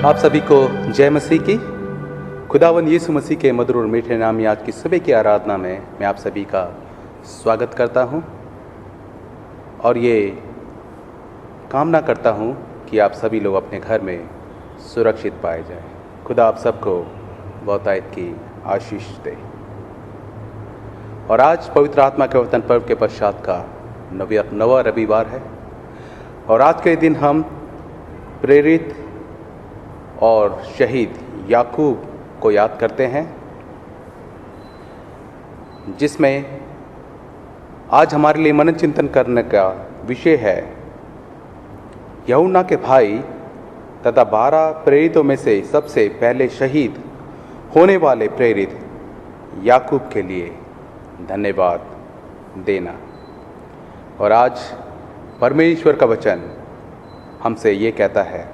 आप सभी को जय मसीह की। खुदावन यीशु मसीह के मधुर और मीठे नाम आज की सुबह की आराधना में मैं आप सभी का स्वागत करता हूं और ये कामना करता हूं कि आप सभी लोग अपने घर में सुरक्षित पाए जाएं। खुदा आप सबको बहुतायत की आशीष दे। और आज पवित्र आत्मा के वतन पर्व के पश्चात का नवा रविवार है और आज के दिन हम प्रेरित और शहीद याकूब को याद करते हैं, जिसमें आज हमारे लिए मनन चिंतन करने का विषय है यूहन्ना के भाई तथा 12 प्रेरितों में से सबसे पहले शहीद होने वाले प्रेरित याकूब के लिए धन्यवाद देना। और आज परमेश्वर का वचन हमसे ये कहता है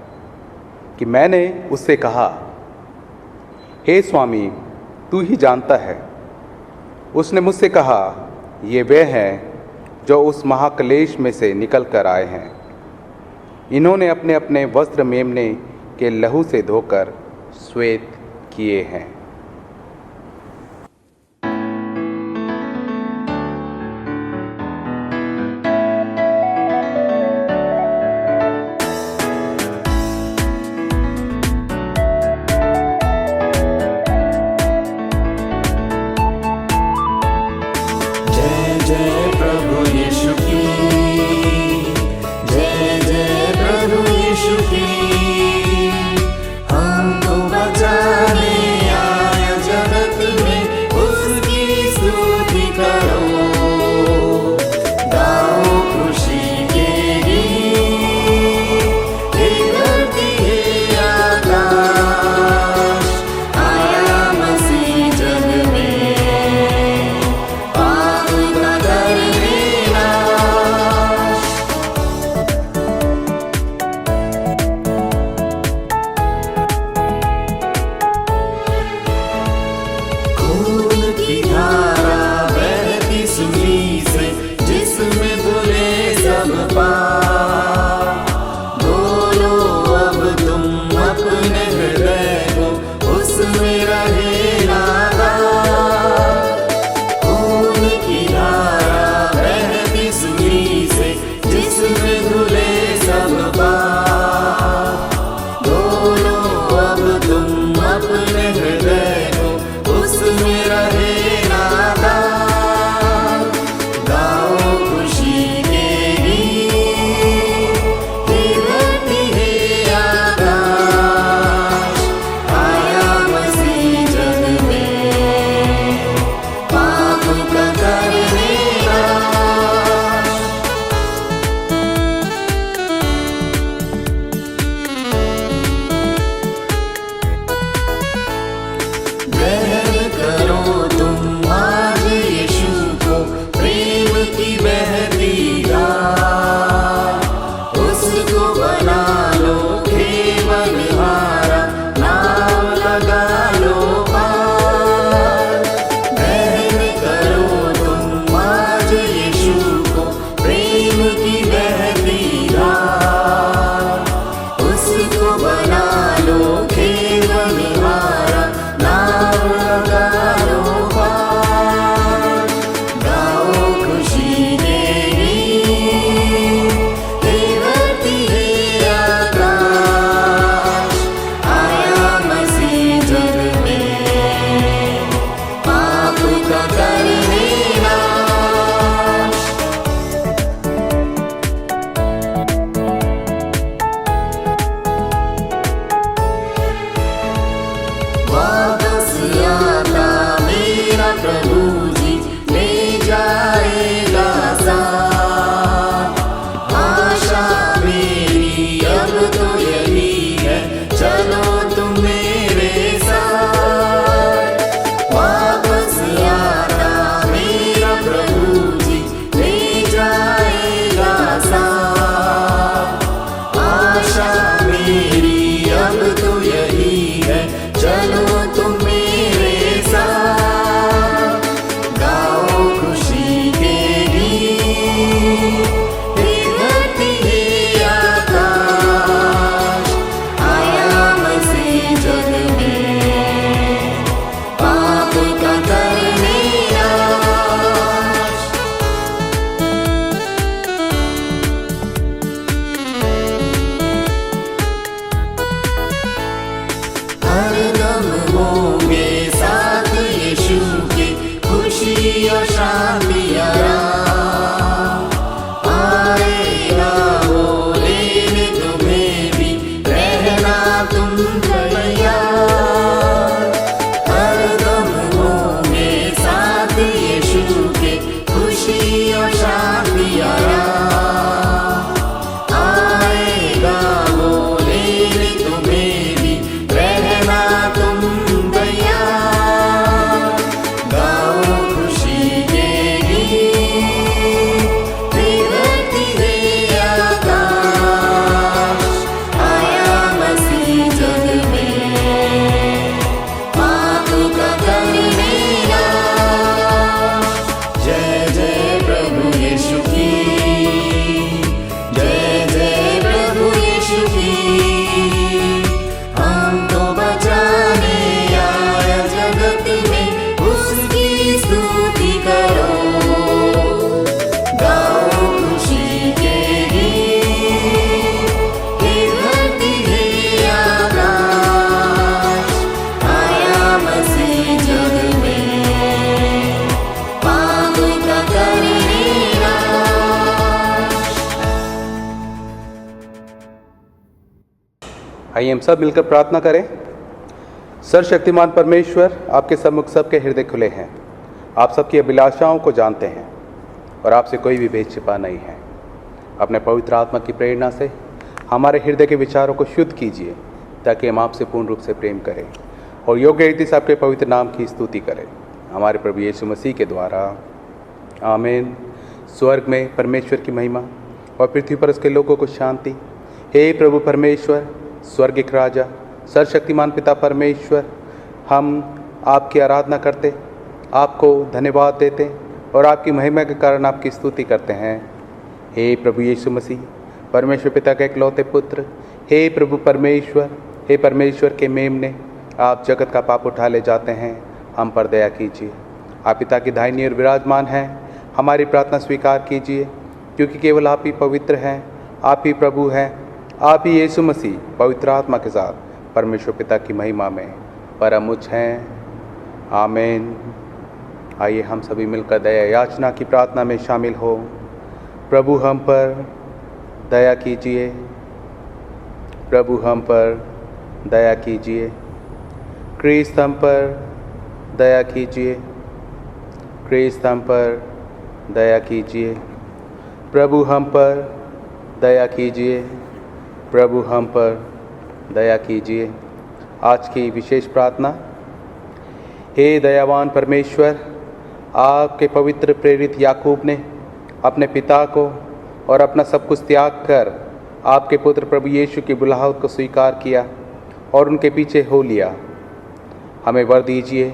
कि मैंने उससे कहा, हे स्वामी, तू ही जानता है। उसने मुझसे कहा, ये वे हैं जो उस महाक्लेश में से निकल कर आए हैं। इन्होंने अपने अपने वस्त्र मेमने के लहू से धोकर श्वेत किए हैं। जय प्रभु यीशु की, जय जय प्रभु यीशु की, हमको बचाने आइए हम सब मिलकर प्रार्थना करें। सर्वशक्तिमान परमेश्वर, आपके सम्मुख सबके हृदय खुले हैं। आप सबकी अभिलाषाओं को जानते हैं और आपसे कोई भी भेद छिपा नहीं है। अपने पवित्र आत्मा की प्रेरणा से हमारे हृदय के विचारों को शुद्ध कीजिए, ताकि हम आपसे पूर्ण रूप से प्रेम करें और योग्य रीति से आपके पवित्र नाम की स्तुति करें, हमारे प्रभु यीशु मसीह के द्वारा। आमीन। स्वर्ग में परमेश्वर की महिमा और पृथ्वी पर उसके लोगों को शांति। हे प्रभु परमेश्वर, स्वर्गिक राजा, सर्वशक्तिमान पिता परमेश्वर, हम आपकी आराधना करते, आपको धन्यवाद देते और आपकी महिमा के कारण आपकी स्तुति करते हैं। हे प्रभु यीशु मसीह, परमेश्वर पिता के इकलौते पुत्र, हे प्रभु परमेश्वर, हे परमेश्वर के मेमने, आप जगत का पाप उठा ले जाते हैं, हम पर दया कीजिए। आप पिता की दाहिनी ओर विराजमान हैं, हमारी प्रार्थना स्वीकार कीजिए, क्योंकि केवल आप ही पवित्र हैं, आप ही प्रभु हैं, आप ही यीशु मसीह पवित्र आत्मा के साथ परमेश्वर पिता की महिमा में परम उच्च हैं। आमीन। आइए हम सभी मिलकर दया याचना की प्रार्थना में शामिल हो। प्रभु हम पर दया कीजिए, प्रभु हम पर दया कीजिए, क्रिस्त हम पर दया कीजिए, क्रिस्त हम पर दया कीजिए, प्रभु हम पर दया कीजिए, प्रभु हम पर दया कीजिए। आज की विशेष प्रार्थना। हे दयावान परमेश्वर, आपके पवित्र प्रेरित याकूब ने अपने पिता को और अपना सब कुछ त्याग कर आपके पुत्र प्रभु यीशु की बुलाहट को स्वीकार किया और उनके पीछे हो लिया। हमें वर दीजिए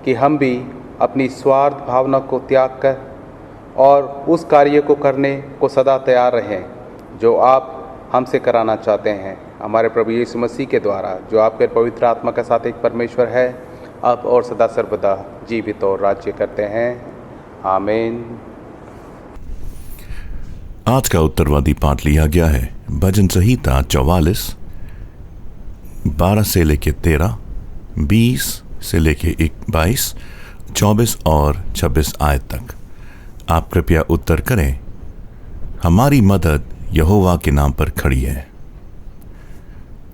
कि हम भी अपनी स्वार्थ भावना को त्याग कर और उस कार्य को करने को सदा तैयार रहें जो आप हमसे कराना चाहते हैं, हमारे प्रभु यीशु मसीह के द्वारा, जो आपके पवित्र आत्मा के साथ एक परमेश्वर है, अब और सदा सर्वदा जीवित और राज्य करते हैं। आमीन। आज का उत्तरवादी पाठ लिया गया है भजन संहिता 44, 12 से लेके 13, 20 से लेके 22, 24 और 26 आयत तक। आप कृपया उत्तर करें। हमारी मदद यहोवा के नाम पर खड़ी है।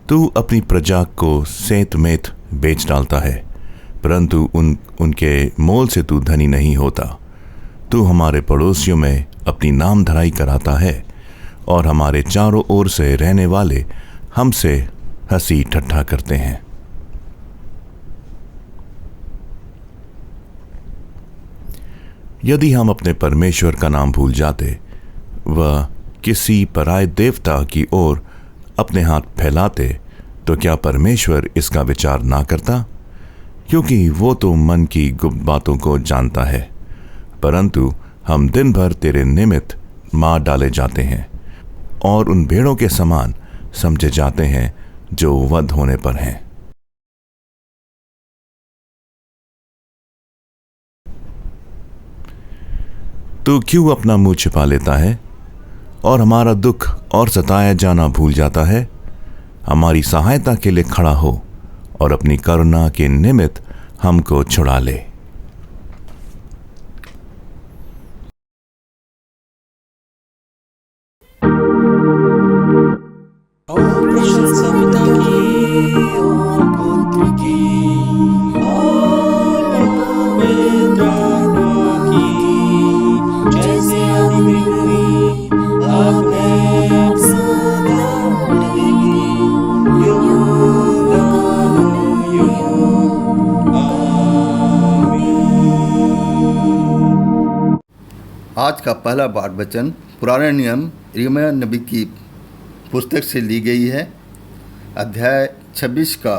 तू अपनी प्रजा को सेंत मेत बेच डालता है, परंतु उनके मोल से तू धनी नहीं होता। तू हमारे पड़ोसियों में अपनी नाम धराई कराता है और हमारे चारों ओर से रहने वाले हमसे हंसी ठट्ठा करते हैं। यदि हम अपने परमेश्वर का नाम भूल जाते, वह किसी पराये देवता की ओर अपने हाथ फैलाते, तो क्या परमेश्वर इसका विचार ना करता? क्योंकि वो तो मन की गुप्त बातों को जानता है। परंतु हम दिन भर तेरे निमित्त मार डाले जाते हैं और उन भेड़ों के समान समझे जाते हैं जो वध होने पर हैं। तू क्यों अपना मुंह छिपा लेता है और हमारा दुख और सताया जाना भूल जाता है? हमारी सहायता के लिए खड़ा हो और अपनी करुणा के निमित्त हमको छुड़ा ले। और प्रशंसा पिता की और पुत्र की और पवित्र आत्मा की, जैसे आदि में हुई अब है अब सदा रहेगी, युग युग। आमीन। आज का पहला पाठ वचन पुराने नियम यिर्मयाह नबी की पुस्तक से ली गई है। अध्याय 26 का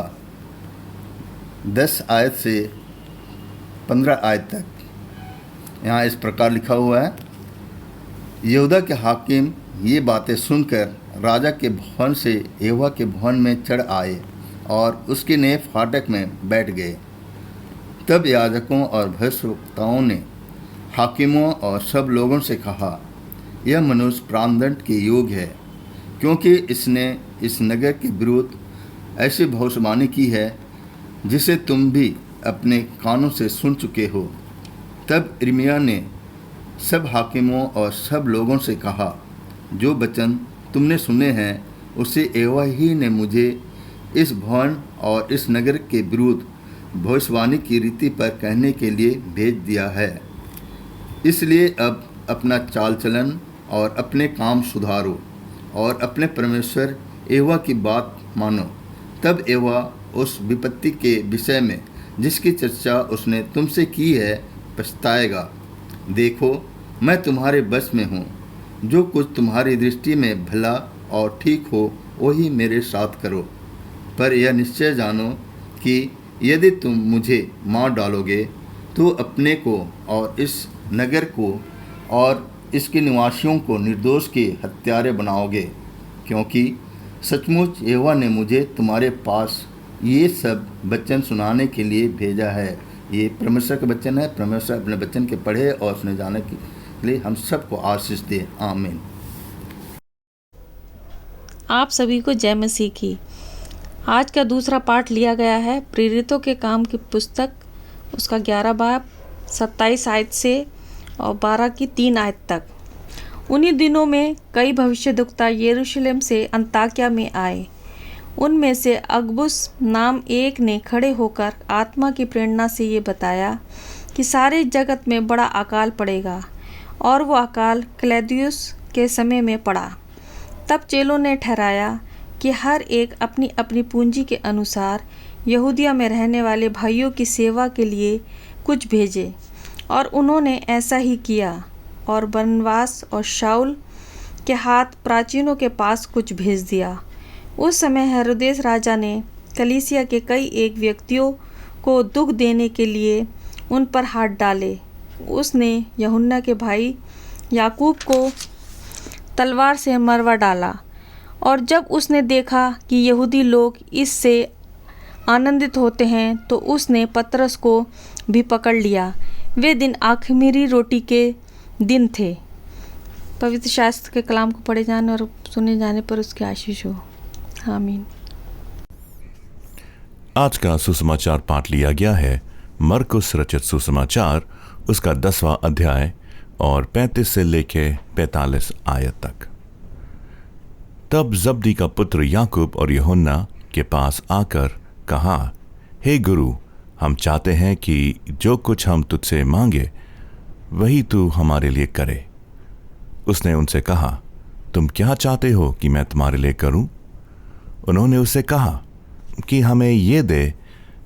10 आयत से 15 आयत तक। यहाँ इस प्रकार लिखा हुआ है। यहूदा के हाकिम ये बातें सुनकर राजा के भवन से यहोवा के भवन में चढ़ आए और उसके नए फाटक में बैठ गए। तब याजकों और भविष्यवक्ताओं ने हाकिमों और सब लोगों से कहा, यह मनुष्य प्राणदंड के योग्य है, क्योंकि इसने इस नगर के विरुद्ध ऐसी भविष्यवाणी की है जिसे तुम भी अपने कानों से सुन चुके हो। तब यिर्मयाह ने सब हाकिमों और सब लोगों से कहा, जो वचन तुमने सुने हैं उसे यहोवा ही ने मुझे इस भवन और इस नगर के विरुद्ध भविष्यवाणी की रीति पर कहने के लिए भेज दिया है। इसलिए अब अपना चाल चलन और अपने काम सुधारो और अपने परमेश्वर यहोवा की बात मानो। तब यहोवा उस विपत्ति के विषय में जिसकी चर्चा उसने तुमसे की है पछताएगा। देखो, मैं तुम्हारे बस में हूँ। जो कुछ तुम्हारी दृष्टि में भला और ठीक हो वही मेरे साथ करो। पर यह निश्चय जानो कि यदि तुम मुझे मार डालोगे तो अपने को और इस नगर को और इसके निवासियों को निर्दोष के हत्यारे बनाओगे, क्योंकि सचमुच यहोवा ने मुझे तुम्हारे पास ये सब वचन सुनाने के लिए भेजा है। ये परमेश्वर का वचन है। परमेश्वर अपने वचन के पढ़े और सुने जाने के लिए हम सबको आशीष दे। आमीन। आप सभी को जय मसीह की। आज का दूसरा पाठ लिया गया है प्रेरितों के काम की पुस्तक, उसका 11 बाब 27 आयत से और 12 की 3 आयत तक। उन्हीं दिनों में कई भविष्यद्वक्ता यरूशलेम से अंताकिया में आए। उनमें से अगबुस नाम एक ने खड़े होकर आत्मा की प्रेरणा से ये बताया कि सारे जगत में बड़ा अकाल पड़ेगा, और वो अकाल क्लौदियुस के समय में पड़ा। तब चेलों ने ठहराया कि हर एक अपनी अपनी पूंजी के अनुसार यहूदिया में रहने वाले भाइयों की सेवा के लिए कुछ भेजे, और उन्होंने ऐसा ही किया। और बरनबास और शाऊल के हाथ प्राचीनों के पास कुछ भेज दिया। उस समय हेरोदेस राजा ने कलीसिया के कई एक व्यक्तियों को दुख देने के लिए उन पर हाथ डाले। उसने यूहन्ना के भाई याकूब को तलवार से मरवा डाला। और जब उसने देखा कि यहूदी लोग इससे आनंदित होते हैं तो उसने पतरस को भी पकड़ लिया। वे दिन आखिरी रोटी के दिन थे। पवित्र शास्त्र के कलाम को पढ़े जाने और सुने जाने पर उसकी आशीष हो। आमीन। आज का सुसमाचार पाठ लिया गया है मरकुस रचित सुसमाचार, उसका 10वां अध्याय और 35 से लेके 45 आयत तक। तब जब्दी का पुत्र याकूब और यूहन्ना के पास आकर कहा, हे गुरु, हम चाहते हैं कि जो कुछ हम तुझसे मांगे वही तू हमारे लिए करे। उसने उनसे कहा, तुम क्या चाहते हो कि मैं तुम्हारे लिए करूं? उन्होंने उससे कहा कि हमें ये दे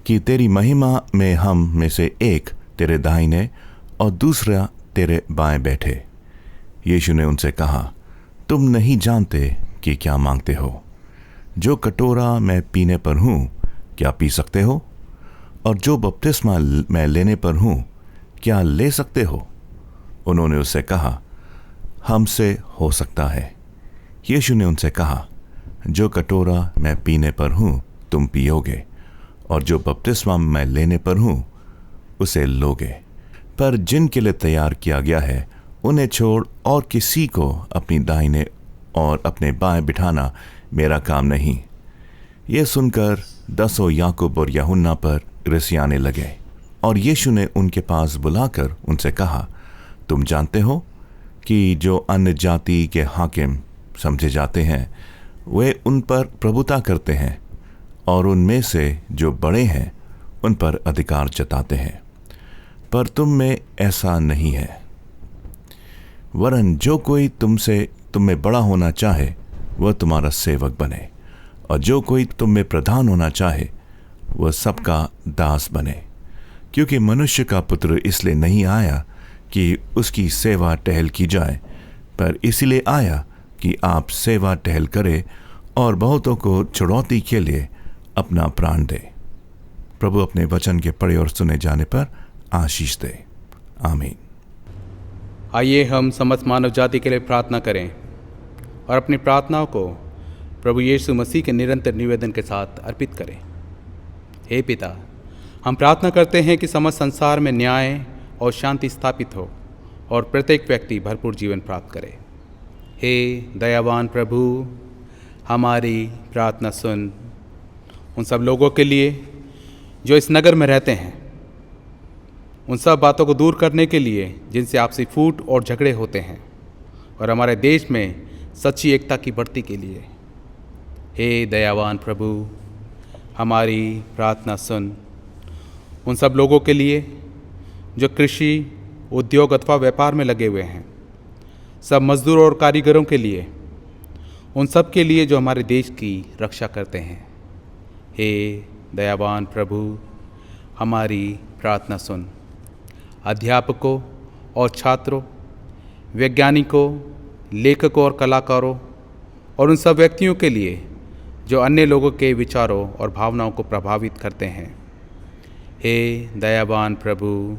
कि तेरी महिमा में हम में से एक तेरे दाहिने और दूसरा तेरे बाएं बैठे। यीशु ने उनसे कहा, तुम नहीं जानते कि क्या मांगते हो। जो कटोरा मैं पीने पर हूँ क्या पी सकते हो? और जो बपतिस्मा मैं लेने पर हूँ क्या ले सकते हो? उन्होंने उससे कहा, हमसे हो सकता है। यीशु ने उनसे कहा, जो कटोरा मैं पीने पर हूँ तुम पियोगे, और जो बपतिस्मा मैं लेने पर हूँ उसे लोगे। पर जिनके लिए तैयार किया गया है उन्हें छोड़ और किसी को अपनी दाहिने और अपने बाएं बिठाना मेरा काम नहीं। ये सुनकर 10 याकूब और यूहन्ना पर रिसियाने लगे। और यीशु ने उनके पास बुलाकर उनसे कहा, तुम जानते हो कि जो अन्य जाति के हाकिम समझे जाते हैं वे उन पर प्रभुता करते हैं, और उनमें से जो बड़े हैं उन पर अधिकार जताते हैं। पर तुम में ऐसा नहीं है। वरन जो कोई तुम में बड़ा होना चाहे वह तुम्हारा सेवक बने, और जो कोई तुम में प्रधान होना चाहे वह सबका दास बने। क्योंकि मनुष्य का पुत्र इसलिए नहीं आया कि उसकी सेवा टहल की जाए, पर इसलिए आया कि आप सेवा टहल करे और बहुतों को छुड़ौती के लिए अपना प्राण दे। प्रभु अपने वचन के पढ़े और सुने जाने पर आशीष दे। आमीन। आइए हम समस्त मानव जाति के लिए प्रार्थना करें और अपनी प्रार्थनाओं को प्रभु यीशु मसीह के निरंतर निवेदन के साथ अर्पित करें। हे पिता, हम प्रार्थना करते हैं कि समस्त संसार में न्याय और शांति स्थापित हो और प्रत्येक व्यक्ति भरपूर जीवन प्राप्त करे। हे दयावान प्रभु, हमारी प्रार्थना सुन। उन सब लोगों के लिए जो इस नगर में रहते हैं, उन सब बातों को दूर करने के लिए जिनसे आपसी फूट और झगड़े होते हैं, और हमारे देश में सच्ची एकता की बढ़ती के लिए। हे दयावान प्रभु, हमारी प्रार्थना सुन। उन सब लोगों के लिए जो कृषि, उद्योग अथवा व्यापार में लगे हुए हैं, सब मजदूरों और कारीगरों के लिए, उन सब के लिए जो हमारे देश की रक्षा करते हैं। हे दयावान प्रभु, हमारी प्रार्थना सुन। अध्यापकों और छात्रों, वैज्ञानिकों, लेखकों और कलाकारों और उन सब व्यक्तियों के लिए जो अन्य लोगों के विचारों और भावनाओं को प्रभावित करते हैं। हे दयावान प्रभु,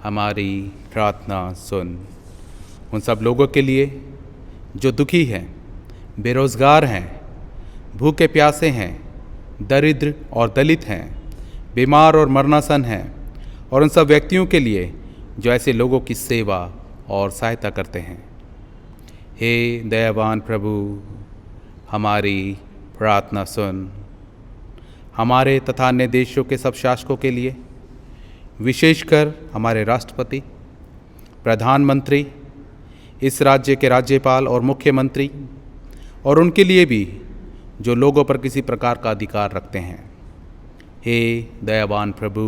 हमारी प्रार्थना सुन। उन सब लोगों के लिए जो दुखी हैं, बेरोज़गार हैं, भूखे प्यासे हैं, दरिद्र और दलित हैं, बीमार और मरनासन हैं, और उन सब व्यक्तियों के लिए जो ऐसे लोगों की सेवा और सहायता करते हैं। हे दयावान प्रभु, हमारी प्रार्थना सुन। हमारे तथा अन्य देशों के सब शासकों के लिए, विशेषकर हमारे राष्ट्रपति, प्रधानमंत्री, इस राज्य के राज्यपाल और मुख्यमंत्री, और उनके लिए भी जो लोगों पर किसी प्रकार का अधिकार रखते हैं। हे दयावान प्रभु,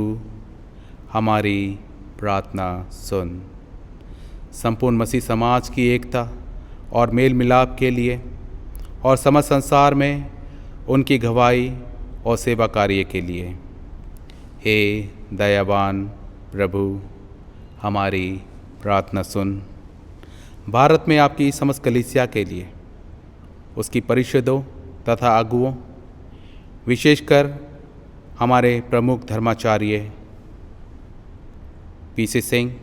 हमारी प्रार्थना सुन। संपूर्ण मसीह समाज की एकता और मेल मिलाप के लिए और समस्त संसार में उनकी गवाही और सेवा कार्य के लिए, हे दयावान प्रभु, हमारी प्रार्थना सुन। भारत में आपकी समस्त कलीसिया के लिए, उसकी परिषदों तथा अगुओं, विशेषकर हमारे प्रमुख धर्माचार्य पीसी सिंह,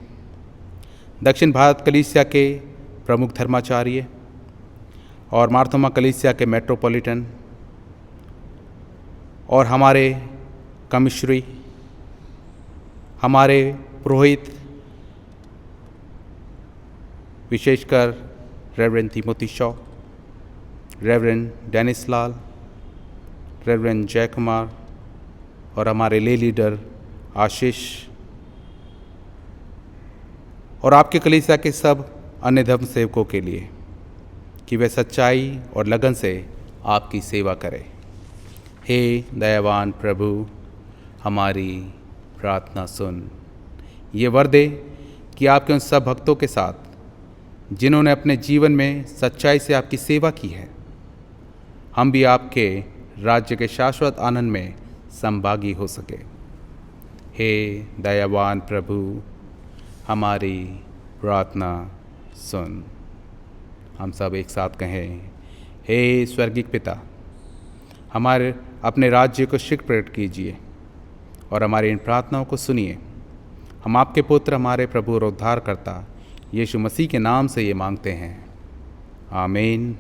दक्षिण भारत कलीसिया के प्रमुख धर्माचार्य और मार्तोमा कलीसिया के मेट्रोपॉलिटन, और हमारे कमिश्नरी, हमारे पुरोहित, विशेषकर reverend Timothy Shaw, reverend Dennis Lal, reverend Jay Kumar, और हमारे ले लीडर आशीष, और आपके कलीसिया के सब अन्य धर्म सेवकों के लिए, कि वे सच्चाई और लगन से आपकी सेवा करें। हे दयावान प्रभु, हमारी प्रार्थना सुन। ये वर दे कि आपके उन सब भक्तों के साथ जिन्होंने अपने जीवन में सच्चाई से आपकी सेवा की है, हम भी आपके राज्य के शाश्वत आनंद में संभागी हो सके। हे दयावान प्रभु, हमारी प्रार्थना सुन। हम सब एक साथ कहें, हे स्वर्गीय पिता, हमारे अपने राज्य को शीघ्र प्रकट कीजिए और हमारी इन प्रार्थनाओं को सुनिए। हम आपके पुत्र, हमारे प्रभु और उद्धारकर्ता यीशु मसीह के नाम से ये मांगते हैं, आमीन।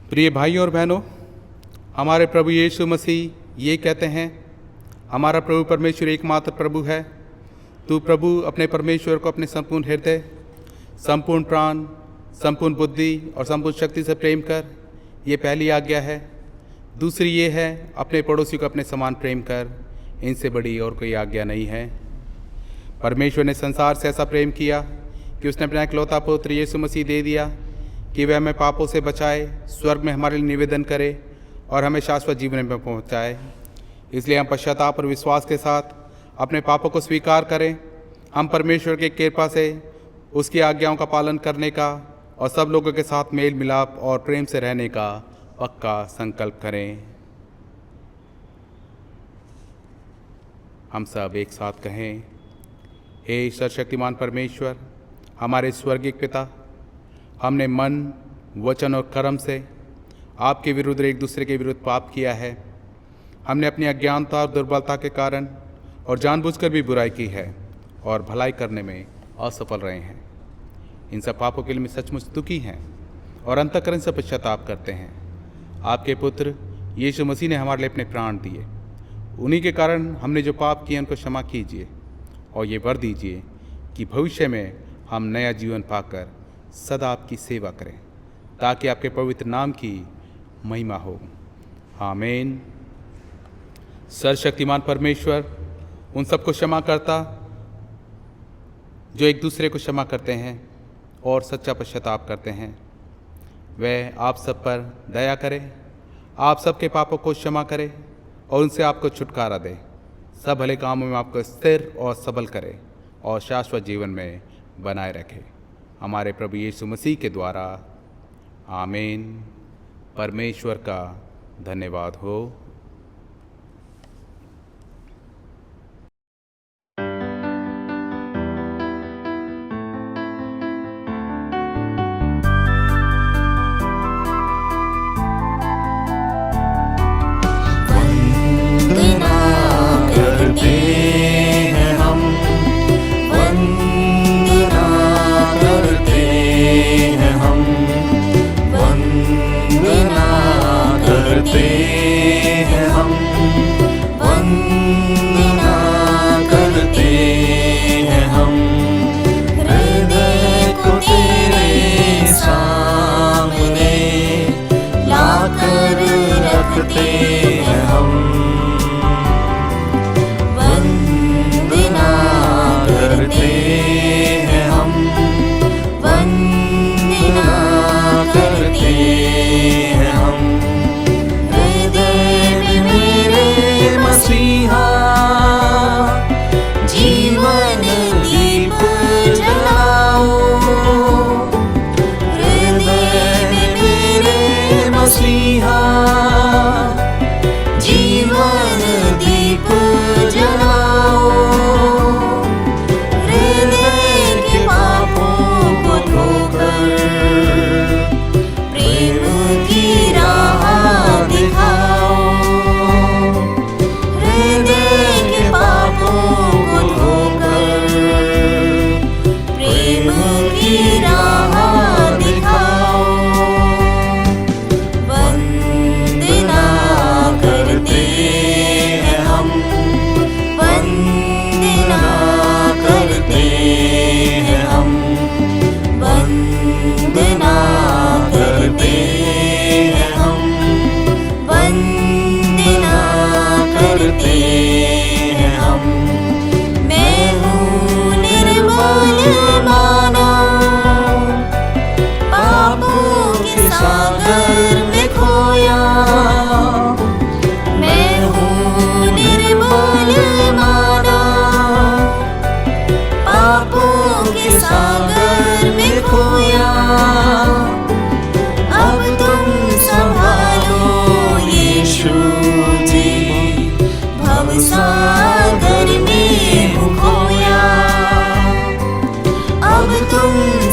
प्रिय भाइयों और बहनों, हमारे प्रभु यीशु मसीह ये कहते हैं, हमारा प्रभु परमेश्वर एकमात्र प्रभु है। तू प्रभु अपने परमेश्वर को अपने संपूर्ण हृदय, संपूर्ण प्राण, संपूर्ण बुद्धि और संपूर्ण शक्ति से प्रेम कर, ये पहली आज्ञा है। दूसरी ये है, अपने पड़ोसी को अपने समान प्रेम कर। इनसे बड़ी और कोई आज्ञा नहीं है। परमेश्वर ने संसार से ऐसा प्रेम किया कि उसने अपना इकलौता पुत्र यीशु मसीह दे दिया कि वह हमें पापों से बचाए, स्वर्ग में हमारे लिए निवेदन करे और हमें शाश्वत जीवन में पहुंचाए। इसलिए हम पश्चाताप और विश्वास के साथ अपने पापों को स्वीकार करें। हम परमेश्वर की कृपा से उसकी आज्ञाओं का पालन करने का और सब लोगों के साथ मेल मिलाप और प्रेम से रहने का पक्का संकल्प करें। हम सब एक साथ कहें, हे सर्वशक्तिमान परमेश्वर, हमारे स्वर्गीय पिता, हमने मन, वचन और कर्म से आपके विरुद्ध एक दूसरे के विरुद्ध पाप किया है। हमने अपनी अज्ञानता और दुर्बलता के कारण और जानबूझकर भी बुराई की है और भलाई करने में असफल रहे हैं। इन सब पापों के लिए मैं सचमुच दुखी हैं और अंतःकरण से पश्चाताप करते हैं। आपके पुत्र यीशु मसीह ने हमारे लिए अपने प्राण दिए। उन्हीं के कारण हमने जो पाप किए उनको क्षमा कीजिए और ये वर दीजिए कि भविष्य में हम नया जीवन पाकर सदा आपकी सेवा करें, ताकि आपके पवित्र नाम की महिमा हो। आमीन। सर्वशक्तिमान परमेश्वर उन सबको क्षमा करता जो एक दूसरे को क्षमा करते हैं और सच्चा पश्चाताप करते हैं। वह आप सब पर दया करे, आप सबके पापों को क्षमा करे और उनसे आपको छुटकारा दे, सब भले कामों में आपको स्थिर और सबल करे और शाश्वत जीवन में बनाए रखे। हमारे प्रभु यीशु मसीह के द्वारा। आमीन। परमेश्वर का धन्यवाद हो।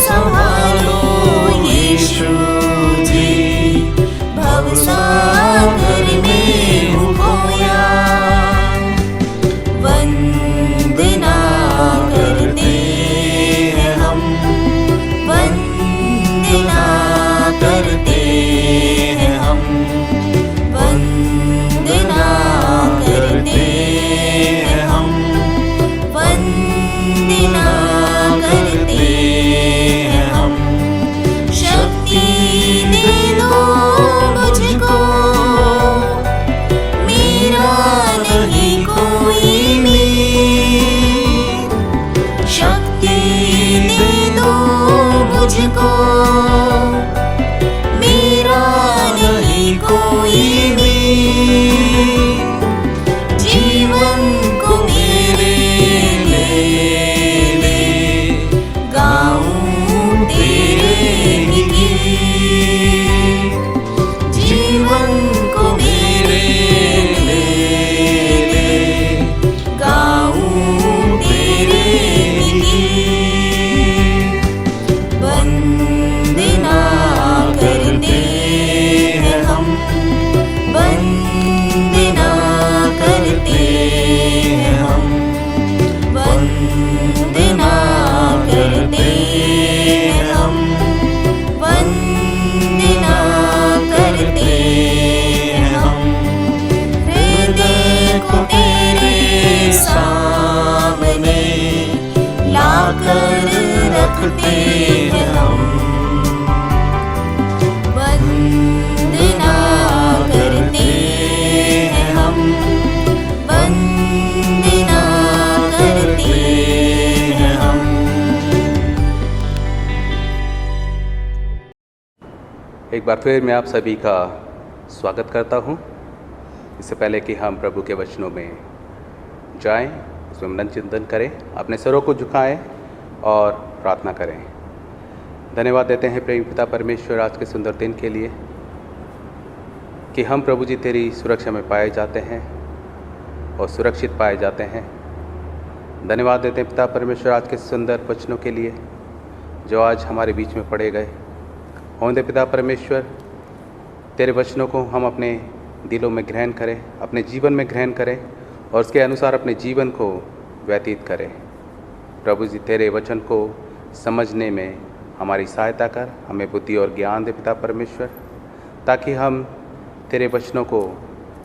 संभालो यीशु जी, भवसागर सौंपते हैं हम, वंदना करते हैं हम, वंदना करते हैं हम। एक बार फिर मैं आप सभी का स्वागत करता हूँ। इससे पहले कि हम प्रभु के वचनों में जाएं, उसमें मनन चिंतन करें, अपने सिरों को झुकाएं और प्रार्थना करें। धन्यवाद देते हैं प्रेम पिता परमेश्वर आज के सुंदर दिन के लिए कि हम प्रभु जी तेरी सुरक्षा में पाए जाते हैं और सुरक्षित पाए जाते हैं। धन्यवाद देते हैं पिता परमेश्वर आज के सुंदर वचनों के लिए जो आज हमारे बीच में पढ़े गए। होने दे पिता परमेश्वर, तेरे वचनों को हम अपने दिलों में ग्रहण करें, अपने जीवन में ग्रहण करें और उसके अनुसार अपने जीवन को व्यतीत करें। प्रभु जी तेरे वचन को समझने में हमारी सहायता कर, हमें बुद्धि और ज्ञान दे पिता परमेश्वर, ताकि हम तेरे वचनों को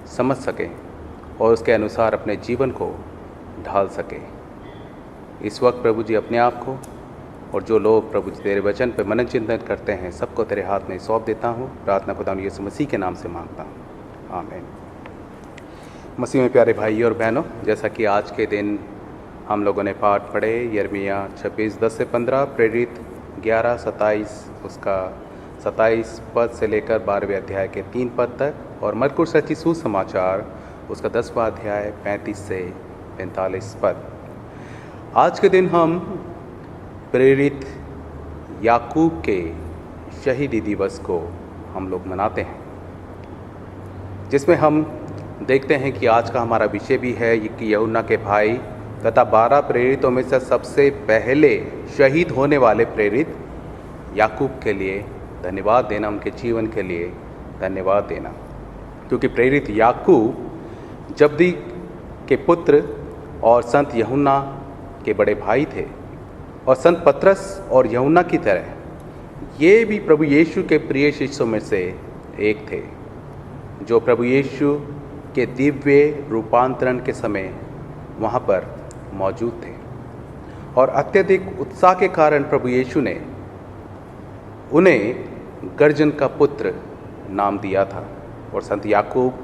समझ सकें और उसके अनुसार अपने जीवन को ढाल सकें। इस वक्त प्रभु जी अपने आप को और जो लोग प्रभु जी तेरे वचन पर मनन चिंतन करते हैं सबको तेरे हाथ में सौंप देता हूँ। प्रार्थना खुदा यीशु मसीह के नाम से मांगता हूँ, आमीन। मसीह में प्यारे भाई और बहनों, जैसा कि आज के दिन हम लोगों ने पाठ पढ़े यिर्मयाह 26:10-15, प्रेरित 11:27 उसका 27 पद से लेकर 12वें अध्याय के 3 पद तक, और मरकुस रचित सुसमाचार उसका 10वां अध्याय 35 से 45 पद। आज के दिन हम प्रेरित याकूब के शहीदी दिवस को हम लोग मनाते हैं, जिसमें हम देखते हैं कि आज का हमारा विषय भी है कि यूहन्ना के भाई तथा 12 प्रेरितों में से सबसे पहले शहीद होने वाले प्रेरित याकूब के लिए धन्यवाद देना, उनके जीवन के लिए धन्यवाद देना। क्योंकि प्रेरित याकूब जब्दी के पुत्र और संत यूहन्ना के बड़े भाई थे, और संत पतरस और यूहन्ना की तरह ये भी प्रभु यीशु के प्रिय शिष्यों में से एक थे, जो प्रभु यीशु के दिव्य रूपांतरण के समय वहाँ पर मौजूद थे। और अत्यधिक उत्साह के कारण प्रभु यीशु ने उन्हें गर्जन का पुत्र नाम दिया था। और संत याकूब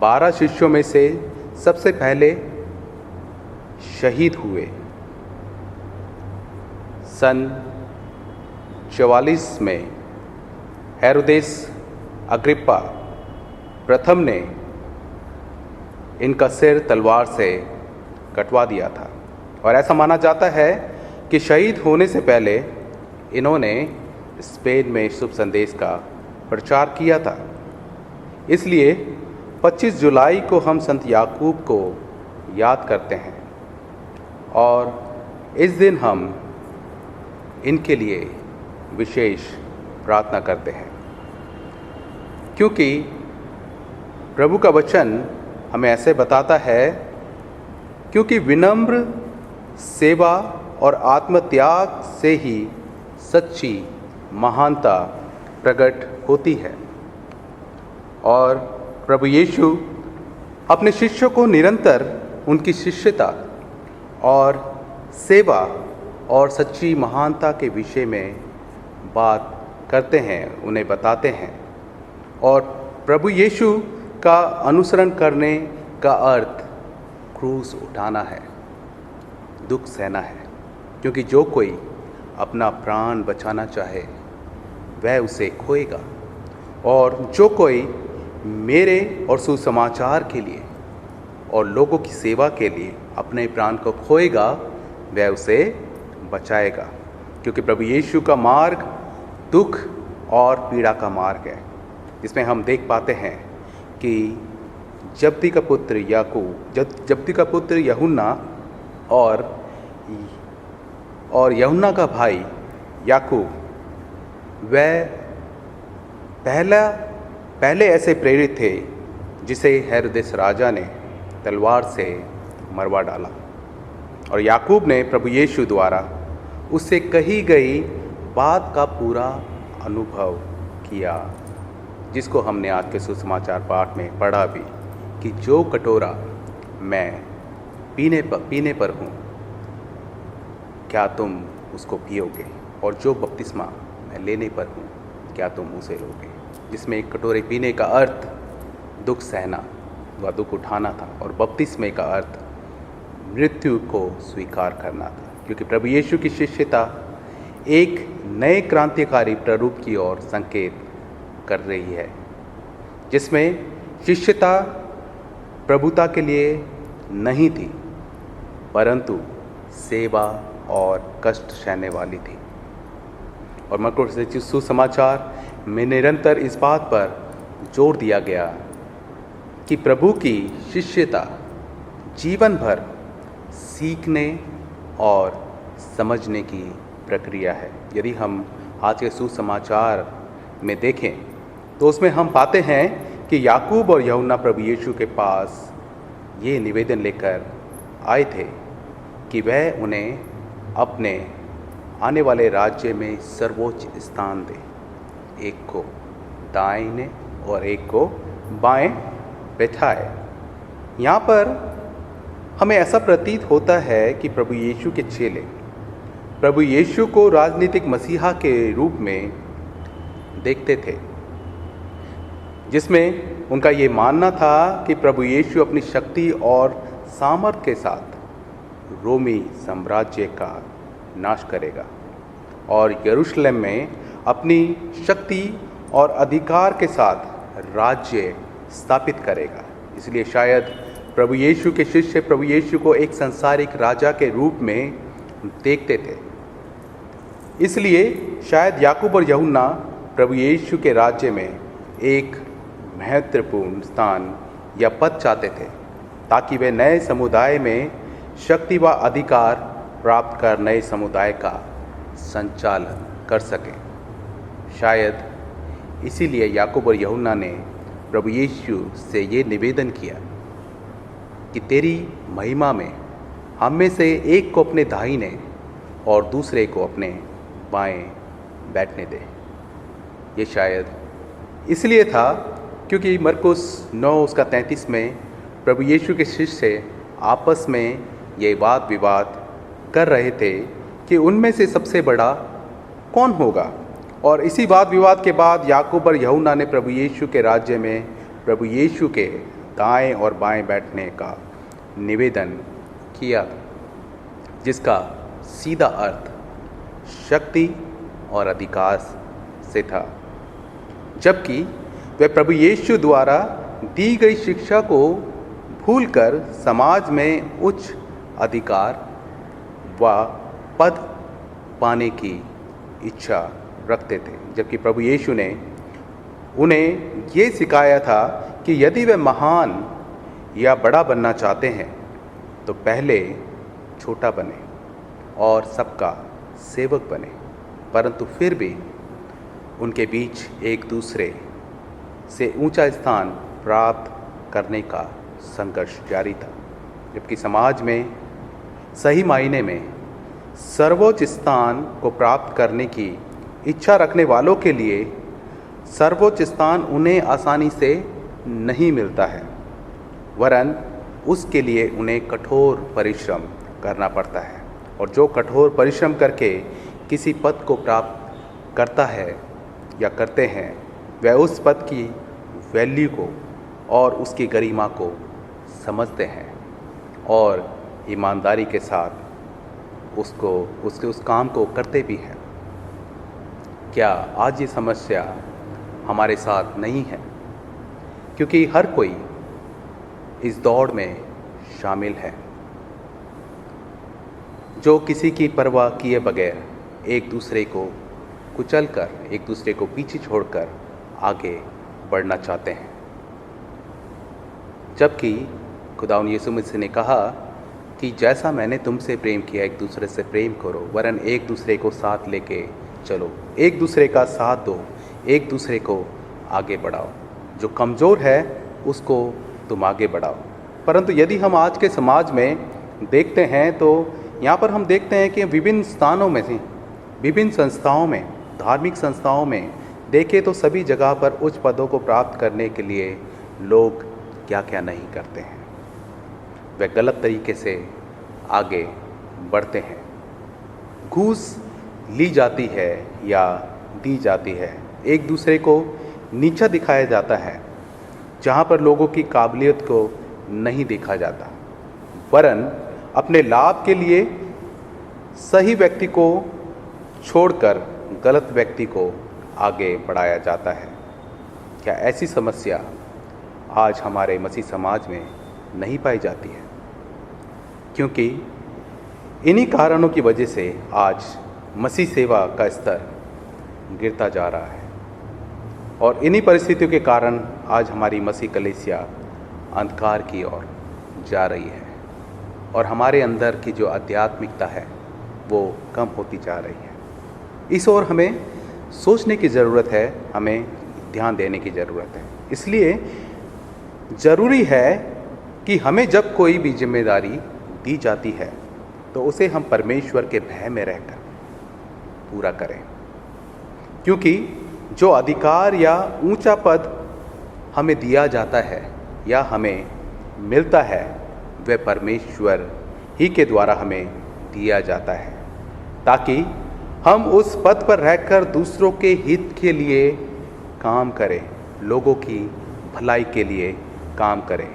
12 शिष्यों में से सबसे पहले शहीद हुए। सन 44 में हेरोदेस अग्रिप्पा प्रथम ने इनका सिर तलवार से कटवा दिया था, और ऐसा माना जाता है कि शहीद होने से पहले इन्होंने स्पेन में शुभ संदेश का प्रचार किया था। इसलिए 25 जुलाई को हम संत याकूब को याद करते हैं, और इस दिन हम इनके लिए विशेष प्रार्थना करते हैं, क्योंकि प्रभु का वचन हमें ऐसे बताता है, क्योंकि विनम्र सेवा और आत्मत्याग से ही सच्ची महानता प्रकट होती है। और प्रभु यीशु अपने शिष्यों को निरंतर उनकी शिष्यता और सेवा और सच्ची महानता के विषय में बात करते हैं, उन्हें बताते हैं। और प्रभु यीशु का अनुसरण करने का अर्थ क्रूस उठाना है, दुख सहना है, क्योंकि जो कोई अपना प्राण बचाना चाहे वह उसे खोएगा, और जो कोई मेरे और सुसमाचार के लिए और लोगों की सेवा के लिए अपने प्राण को खोएगा वह उसे बचाएगा। क्योंकि प्रभु यीशु का मार्ग दुख और पीड़ा का मार्ग है, जिसमें हम देख पाते हैं कि जब्दी का पुत्र याकूब, जब्दी का पुत्र यूहन्ना और यूहन्ना का भाई याकूब, वह पहले ऐसे प्रेरित थे जिसे हेरोदेस राजा ने तलवार से मरवा डाला। और याकूब ने प्रभु यीशु द्वारा उससे कही गई बात का पूरा अनुभव किया, जिसको हमने आज के सुसमाचार पाठ में पढ़ा भी, कि जो कटोरा मैं पीने पर हूँ, क्या तुम उसको पियोगे, और जो बपतिस्मा मैं लेने पर हूँ क्या तुम उसे लोगे। जिसमें एक कटोरे पीने का अर्थ दुख सहना व दुख उठाना था, और बपतिस्मे का अर्थ मृत्यु को स्वीकार करना था। क्योंकि प्रभु यीशु की शिष्यता एक नए क्रांतिकारी प्रारूप की ओर संकेत कर रही है, जिसमें शिष्यता प्रभुता के लिए नहीं थी, परंतु सेवा और कष्ट सहने वाली थी। और मरकुस रचित सुसमाचार में निरंतर इस बात पर जोर दिया गया कि प्रभु की शिष्यता जीवन भर सीखने और समझने की प्रक्रिया है। यदि हम आज के सुसमाचार में देखें तो उसमें हम पाते हैं कि याकूब और यूहन्ना प्रभु यीशु के पास ये निवेदन लेकर आए थे कि वह उन्हें अपने आने वाले राज्य में सर्वोच्च स्थान दे, एक को दाहिने और एक को बाएं बैठाए। यहाँ पर हमें ऐसा प्रतीत होता है कि प्रभु यीशु के चेले प्रभु यीशु को राजनीतिक मसीहा के रूप में देखते थे, जिसमें उनका ये मानना था कि प्रभु यीशु अपनी शक्ति और सामर्थ्य के साथ रोमी साम्राज्य का नाश करेगा और यरूशलेम में अपनी शक्ति और अधिकार के साथ राज्य स्थापित करेगा। इसलिए शायद प्रभु यीशु के शिष्य प्रभु यीशु को एक सांसारिक राजा के रूप में देखते थे। इसलिए शायद याकूब और यूहन्ना प्रभु यीशु के राज्य में एक महत्वपूर्ण स्थान या पद चाहते थे, ताकि वे नए समुदाय में शक्ति व अधिकार प्राप्त कर नए समुदाय का संचालन कर सकें। शायद इसीलिए याकूब और यूहन्ना ने प्रभु यीशु से ये निवेदन किया कि तेरी महिमा में हम में से एक को अपने दाहिने और दूसरे को अपने बाएं बैठने दे। ये शायद इसलिए था क्योंकि मरकुस 9 उसका 33 में प्रभु यीशु के शिष्य आपस में ये वाद विवाद कर रहे थे कि उनमें से सबसे बड़ा कौन होगा। और इसी वाद विवाद के बाद याकूब और यूहन्ना ने प्रभु यीशु के राज्य में प्रभु यीशु के दाएं और बाएं बैठने का निवेदन किया, जिसका सीधा अर्थ शक्ति और अधिकार से था, जबकि वे प्रभु यीशु द्वारा दी गई शिक्षा को भूलकर समाज में उच्च अधिकार व पद पाने की इच्छा रखते थे। जबकि प्रभु यीशु ने उन्हें ये सिखाया था कि यदि वे महान या बड़ा बनना चाहते हैं तो पहले छोटा बने और सबका सेवक बने, परंतु फिर भी उनके बीच एक दूसरे से ऊंचा स्थान प्राप्त करने का संघर्ष जारी था। जबकि समाज में सही मायने में सर्वोच्च स्थान को प्राप्त करने की इच्छा रखने वालों के लिए सर्वोच्च स्थान उन्हें आसानी से नहीं मिलता है, वरन उसके लिए उन्हें कठोर परिश्रम करना पड़ता है। और जो कठोर परिश्रम करके किसी पद को प्राप्त करता है या करते हैं, वह उस पद की वैल्यू को और उसकी गरिमा को समझते हैं और ईमानदारी के साथ उस काम को करते भी हैं। क्या आज ये समस्या हमारे साथ नहीं है? क्योंकि हर कोई इस दौड़ में शामिल है, जो किसी की परवाह किए बगैर एक दूसरे को कुचलकर, एक दूसरे को पीछे छोड़कर आगे बढ़ना चाहते हैं। जबकि खुदावन यीशु मसीह ने कहा कि जैसा मैंने तुमसे प्रेम किया एक दूसरे से प्रेम करो, वरन एक दूसरे को साथ लेके चलो, एक दूसरे का साथ दो, एक दूसरे को आगे बढ़ाओ। जो कमज़ोर है उसको तुम आगे बढ़ाओ। परंतु यदि हम आज के समाज में देखते हैं तो यहाँ पर हम देखते हैं कि विभिन्न स्थानों में से, विभिन्न संस्थाओं में, धार्मिक संस्थाओं में देखें तो सभी जगह पर उच्च पदों को प्राप्त करने के लिए लोग क्या क्या नहीं करते हैं। वे गलत तरीके से आगे बढ़ते हैं। घूस ली जाती है या दी जाती है, एक दूसरे को नीचा दिखाया जाता है, जहाँ पर लोगों की काबिलियत को नहीं देखा जाता, वरन अपने लाभ के लिए सही व्यक्ति को छोड़कर गलत व्यक्ति को आगे बढ़ाया जाता है। क्या ऐसी समस्या आज हमारे मसीह समाज में नहीं पाई जाती है? क्योंकि इन्हीं कारणों की वजह से आज मसीह सेवा का स्तर गिरता जा रहा है और इन्हीं परिस्थितियों के कारण आज हमारी मसीह कलीसिया अंधकार की ओर जा रही है और हमारे अंदर की जो आध्यात्मिकता है वो कम होती जा रही है। इस ओर हमें सोचने की ज़रूरत है, हमें ध्यान देने की ज़रूरत है। इसलिए ज़रूरी है कि हमें जब कोई भी जिम्मेदारी दी जाती है तो उसे हम परमेश्वर के भय में रहकर पूरा करें, क्योंकि जो अधिकार या ऊंचा पद हमें दिया जाता है या हमें मिलता है वह परमेश्वर ही के द्वारा हमें दिया जाता है, ताकि हम उस पद पर रहकर दूसरों के हित के लिए काम करें, लोगों की भलाई के लिए काम करें।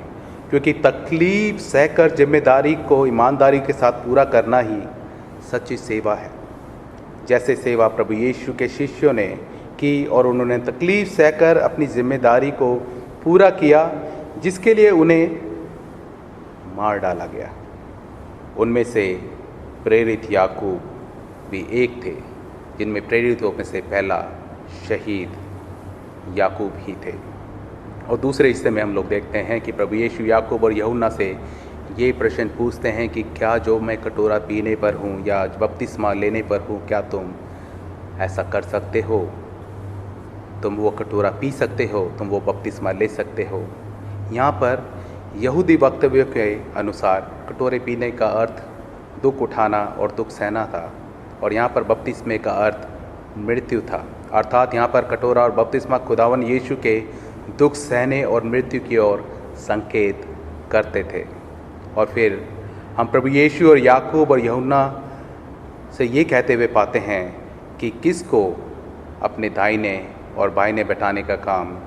क्योंकि तकलीफ सहकर जिम्मेदारी को ईमानदारी के साथ पूरा करना ही सच्ची सेवा है। जैसे सेवा प्रभु यीशु के शिष्यों ने की और उन्होंने तकलीफ सहकर अपनी जिम्मेदारी को पूरा किया, जिसके लिए उन्हें मार डाला गया। उनमें से प्रेरित याकूब भी एक थे, जिनमें प्रेरितों में से पहला शहीद याकूब ही थे। और दूसरे हिस्से में हम लोग देखते हैं कि प्रभु यीशु याकूब और यूहन्ना से ये प्रश्न पूछते हैं कि क्या जो मैं कटोरा पीने पर हूँ या बपतिस्मा लेने पर हूँ, क्या तुम ऐसा कर सकते हो? तुम वो कटोरा पी सकते हो, तुम वो बपतिस्मा ले सकते हो? यहाँ पर यहूदी वक्तव्य के अनुसार कटोरे पीने का अर्थ दुख उठाना और दुख सहना था, और यहाँ पर बपतिस्मे का अर्थ मृत्यु था। अर्थात यहाँ पर कटोरा और बपतिस्मा खुदावन यीशु के दुख सहने और मृत्यु की ओर संकेत करते थे। और फिर हम प्रभु यीशु और याकूब और यूहन्ना से ये कहते हुए पाते हैं कि किसको अपने दाहिने और बाइने बैठाने का काम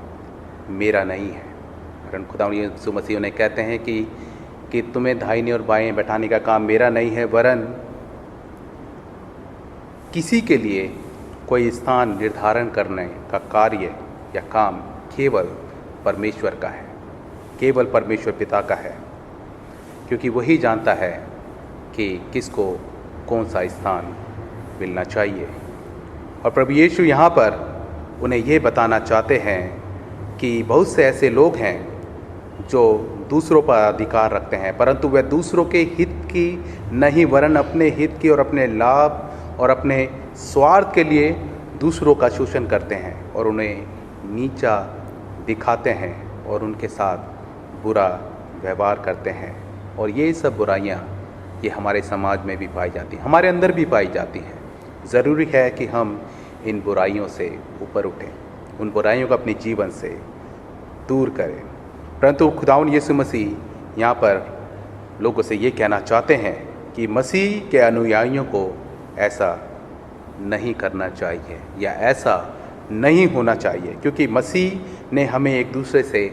मेरा नहीं है। कारण खुदावन यीशु मसीह उन्हें कहते हैं कि तुम्हें दाहिने और बाएं बैठाने का काम मेरा नहीं है, वरन किसी के लिए कोई स्थान निर्धारण करने का कार्य या काम केवल परमेश्वर का है, केवल परमेश्वर पिता का है, क्योंकि वही जानता है कि किसको कौन सा स्थान मिलना चाहिए। और प्रभु यीशु यहाँ पर उन्हें ये बताना चाहते हैं कि बहुत से ऐसे लोग हैं जो दूसरों पर अधिकार रखते हैं, परंतु वे दूसरों के हित की नहीं, वरन अपने हित की और अपने लाभ और अपने स्वार्थ के लिए दूसरों का शोषण करते हैं और उन्हें नीचा दिखाते हैं और उनके साथ बुरा व्यवहार करते हैं। और ये सब बुराइयाँ ये हमारे समाज में भी पाई जाती हैं, हमारे अंदर भी पाई जाती हैं। ज़रूरी है कि हम इन बुराइयों से ऊपर उठें, उन बुराइयों को अपने जीवन से दूर करें। परंतु खुदावन यीशु मसीह यहाँ पर लोगों से ये कहना चाहते हैं कि मसीह के अनुयायियों को ऐसा नहीं करना चाहिए या ऐसा नहीं होना चाहिए, क्योंकि मसीह ने हमें एक दूसरे से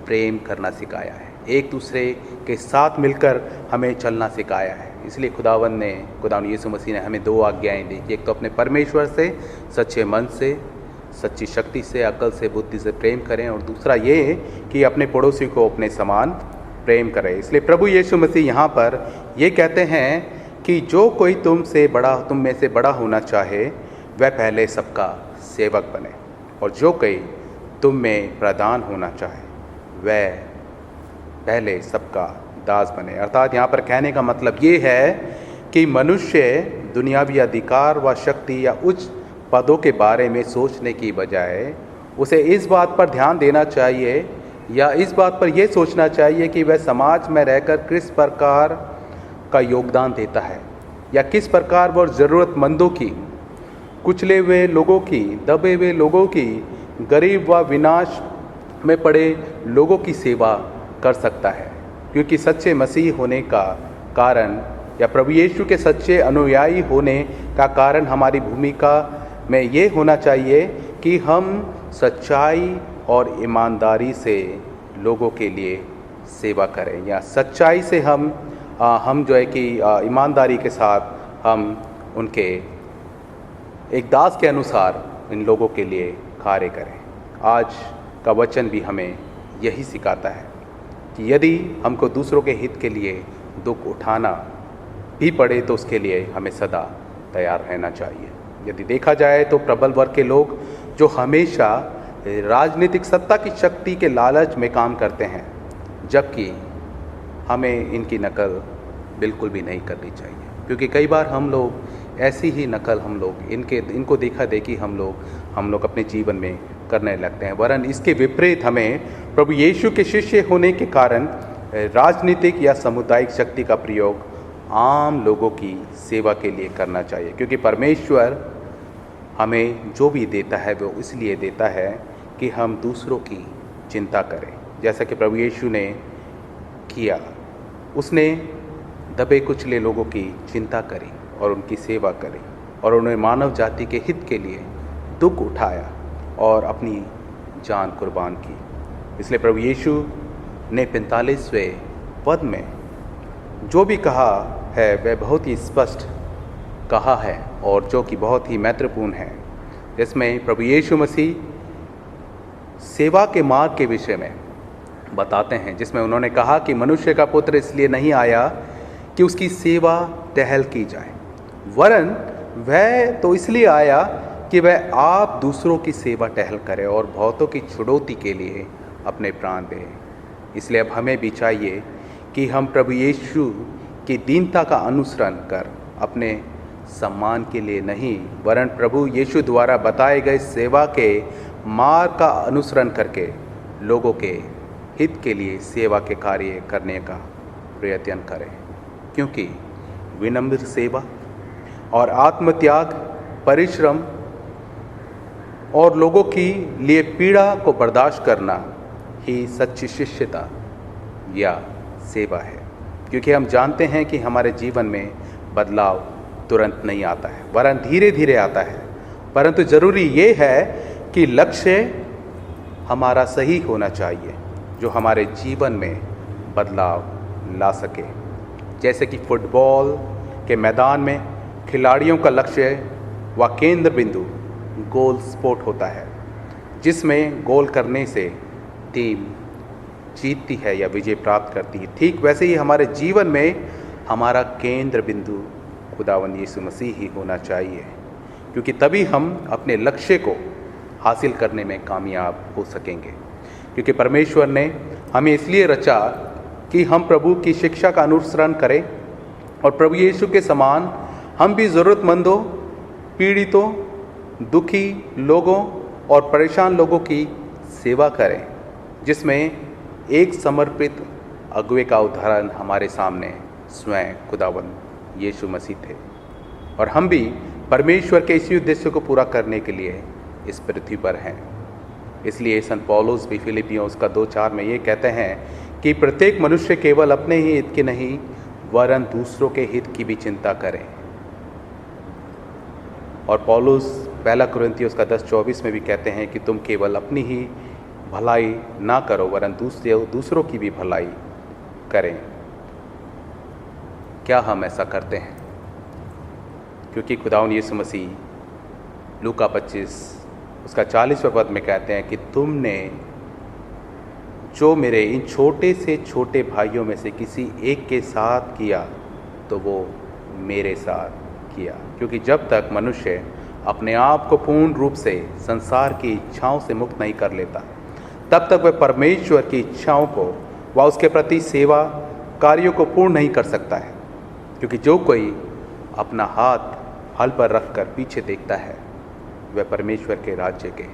प्रेम करना सिखाया है, एक दूसरे के साथ मिलकर हमें चलना सिखाया है। इसलिए खुदावन यीशु मसीह ने हमें दो आज्ञाएं दी कि एक तो अपने परमेश्वर से सच्चे मन से, सच्ची शक्ति से, अकल से, बुद्धि से प्रेम करें, और दूसरा ये कि अपने पड़ोसी को अपने समान प्रेम करें। इसलिए प्रभु यीशु मसीह यहाँ पर ये कहते हैं कि जो कोई तुम में से बड़ा होना चाहे वह पहले सबका सेवक बने, और जो कोई तुम में प्रधान होना चाहे वह पहले सबका दास बने। अर्थात यहाँ पर कहने का मतलब ये है कि मनुष्य दुनियावी अधिकार व शक्ति या उच्च पदों के बारे में सोचने की बजाय उसे इस बात पर ध्यान देना चाहिए या इस बात पर यह सोचना चाहिए कि वह समाज में रहकर किस प्रकार का योगदान देता है या किस प्रकार वह ज़रूरतमंदों की, कुचले हुए लोगों की, दबे हुए लोगों की, गरीब व विनाश में पड़े लोगों की सेवा कर सकता है। क्योंकि सच्चे मसीह होने का कारण या प्रभु यीशु के सच्चे अनुयायी होने का कारण हमारी भूमिका में ये होना चाहिए कि हम सच्चाई और ईमानदारी से लोगों के लिए सेवा करें, या सच्चाई से हम जो है कि ईमानदारी के साथ हम उनके एक दास के अनुसार इन लोगों के लिए कार्य करें। आज का वचन भी हमें यही सिखाता है कि यदि हमको दूसरों के हित के लिए दुख उठाना भी पड़े तो उसके लिए हमें सदा तैयार रहना चाहिए। यदि देखा जाए तो प्रबल वर्ग के लोग जो हमेशा राजनीतिक सत्ता की शक्ति के लालच में काम करते हैं, जबकि हमें इनकी नकल बिल्कुल भी नहीं करनी चाहिए, क्योंकि कई बार हम लोग ऐसी ही नकल इनको देखा देखी हम लोग अपने जीवन में करने लगते हैं। वरन इसके विपरीत हमें प्रभु यीशु के शिष्य होने के कारण राजनीतिक या सामुदायिक शक्ति का प्रयोग आम लोगों की सेवा के लिए करना चाहिए, क्योंकि परमेश्वर हमें जो भी देता है वो इसलिए देता है कि हम दूसरों की चिंता करें। जैसा कि प्रभु यीशु ने किया, उसने दबे कुचले लोगों की चिंता करी और उनकी सेवा करी और उन्हें मानव जाति के हित के लिए दुख उठाया और अपनी जान कुर्बान की। इसलिए प्रभु यीशु ने 45वें पद में जो भी कहा है वह बहुत ही स्पष्ट कहा है और जो कि बहुत ही महत्वपूर्ण है। इसमें प्रभु यीशु मसीह सेवा के मार्ग के विषय में बताते हैं, जिसमें उन्होंने कहा कि मनुष्य का पुत्र इसलिए नहीं आया कि उसकी सेवा टहल की जाए, वरन वह तो इसलिए आया कि वह आप दूसरों की सेवा टहल करे और बहुतों की छुड़ौती के लिए अपने प्राण दे। इसलिए अब हमें भी चाहिए कि हम प्रभु यीशु की दीनता का अनुसरण कर अपने सम्मान के लिए नहीं, वरन प्रभु यीशु द्वारा बताए गए सेवा के मार्ग का अनुसरण करके लोगों के हित के लिए सेवा के कार्य करने का प्रयत्न करें। क्योंकि विनम्र सेवा और आत्मत्याग, परिश्रम और लोगों की लिए पीड़ा को बर्दाश्त करना ही सच्ची शिष्यता या सेवा है। क्योंकि हम जानते हैं कि हमारे जीवन में बदलाव तुरंत नहीं आता है, वरन धीरे धीरे आता है। परंतु ज़रूरी ये है कि लक्ष्य हमारा सही होना चाहिए, जो हमारे जीवन में बदलाव ला सके। जैसे कि फुटबॉल के मैदान में खिलाड़ियों का लक्ष्य व केंद्र बिंदु गोल स्पोर्ट होता है, जिसमें गोल करने से टीम जीतती है या विजय प्राप्त करती है। ठीक वैसे ही हमारे जीवन में हमारा केंद्र बिंदु खुदावंद यीशु मसीह ही होना चाहिए, क्योंकि तभी हम अपने लक्ष्य को हासिल करने में कामयाब हो सकेंगे। क्योंकि परमेश्वर ने हमें इसलिए रचा कि हम प्रभु की शिक्षा का अनुसरण करें और प्रभु यीशु के समान हम भी ज़रूरतमंदों, पीड़ितों, दुखी लोगों और परेशान लोगों की सेवा करें, जिसमें एक समर्पित अगुवे का उदाहरण हमारे सामने स्वयं खुदावंद यीशु मसीह थे। और हम भी परमेश्वर के इसी उद्देश्य को पूरा करने के लिए इस पृथ्वी पर हैं। इसलिए संत पौलुस भी फिलिपियों उसका 2:4 में ये कहते हैं कि प्रत्येक मनुष्य केवल अपने ही हित की नहीं वरन दूसरों के हित की भी चिंता करें। और पौलुस 1 कुरिन्थियों उसका 10:24 में भी कहते हैं कि तुम केवल अपनी ही भलाई ना करो वरन दूसरों की भी भलाई करें। क्या हम ऐसा करते हैं? क्योंकि खुदावंद यीशु मसीह लूका 25 उसका 40वें पद में कहते हैं कि तुमने जो मेरे इन छोटे से छोटे भाइयों में से किसी एक के साथ किया तो वो मेरे साथ किया। क्योंकि जब तक मनुष्य अपने आप को पूर्ण रूप से संसार की इच्छाओं से मुक्त नहीं कर लेता, तब तक वह परमेश्वर की इच्छाओं को व उसके प्रति सेवा कार्यों को पूर्ण नहीं कर सकता है। क्योंकि जो कोई अपना हाथ हल पर रखकर पीछे देखता है वह परमेश्वर के राज्य के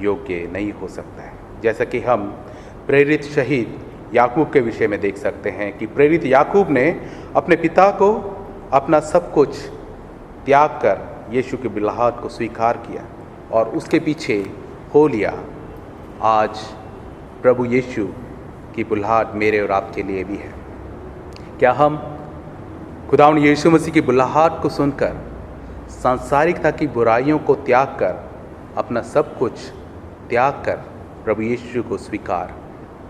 योग्य नहीं हो सकता है। जैसा कि हम प्रेरित शहीद याकूब के विषय में देख सकते हैं कि प्रेरित याकूब ने अपने पिता को अपना सब कुछ त्याग कर यीशु की बुलाहट को स्वीकार किया और उसके पीछे हो लिया। आज प्रभु यीशु की बुलाहट मेरे और आपके लिए भी है। क्या हम खुदावंद यीशु मसीह की बुलाहट को सुनकर सांसारिकता की बुराइयों को त्याग कर, अपना सब कुछ त्याग कर प्रभु यीशु को स्वीकार